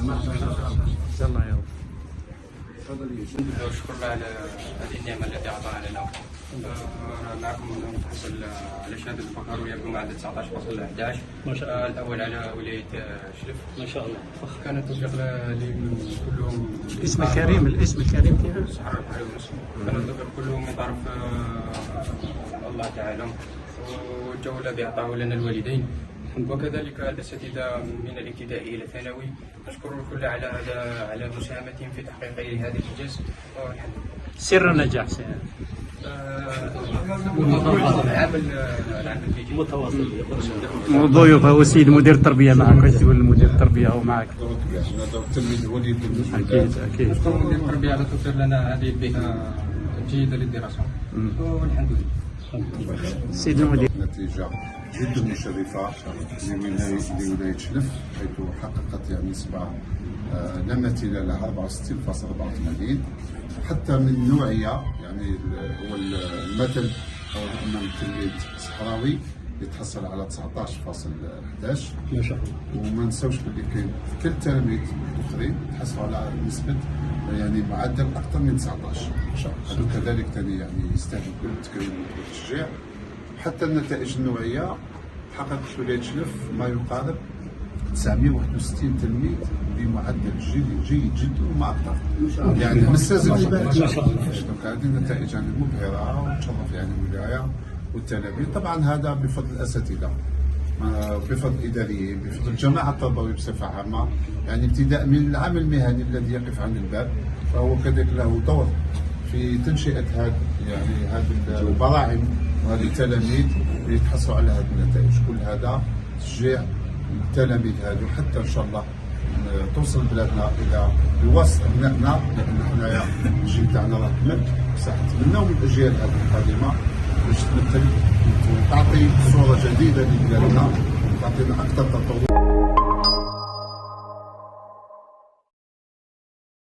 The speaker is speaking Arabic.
الله يا رب. والشكر له على هذه النعمة التي أعطاها لنا. معكم نحصل على شهادة البكالوريا بمعدل 19.11. ما شاء الله. الأول على ولاية شلف. ما شاء الله. كان التوفيق لي كلهم. الاسم الكريم ديالك صحراء البحر ونص. كان التوفيق كلهم من طرف الله تعالى، والجولة بإعطاه لنا الوالدين وكذلك الأساتذة من الابتدائي إلى الثانوي. نشكر الكل على مساهمتهم في تحقيق هذا الإنجاز والحمد لله. سر النجاح العمل الجيد متواصل. ضيوف هو السيد مدير التربيه معك، واش تقول مدير التربيه هو معك؟ التلميذ وليد اكيد. نشكر مدير التربيه على توفير لنا هذه البيئه الجيده للدراسه والحمد لله. سيد المدير، نتيجة جدا مشرفة لولاية شلف، حيث حققت يعني نسبة لا مثيل لها 64.84. حتى من نوعية يعني هو المثل أو أن التلميذ الصحراوي يتحصل على 19.11. ما شاء الله. وما نساوش باللي كاين كل التلاميذ الاخرين تحصلوا على نسبه يعني معدل اكثر من 19. ما شاء الله. هذا كذلك ثاني يعني يستهدف كل التكريم والتشجيع. حتى النتائج النوعيه حققت ولايه شلف ما يقارب 961 تلميذ بمعدل جيد جدا وما اكثر. يعني مستزيد جدا. ما شاء الله. هذه النتائج يعني مبهره وتشرف يعني الولايه والتلاميذ. طبعا هذا بفضل الاساتذه، بفضل الاداريين، بفضل الجماعه التربويه بصفه عامه، يعني ابتداء من العمل المهني الذي يقف عند الباب، فهو كذلك له دور في تنشئه هذه البراعم وهذه التلاميذ ليتحصلوا على هذه النتائج. كل هذا تشجيع التلاميذ هذو حتى ان شاء الله توصل بلادنا الى الوسط ابنائنا، لان حنايا الجيل تاعنا راه كمل، بصح نتمناو من الاجيال هذه القادمه باش تمثل وتعطي صوره جديده لبلادنا وتعطينا اكثر تطور.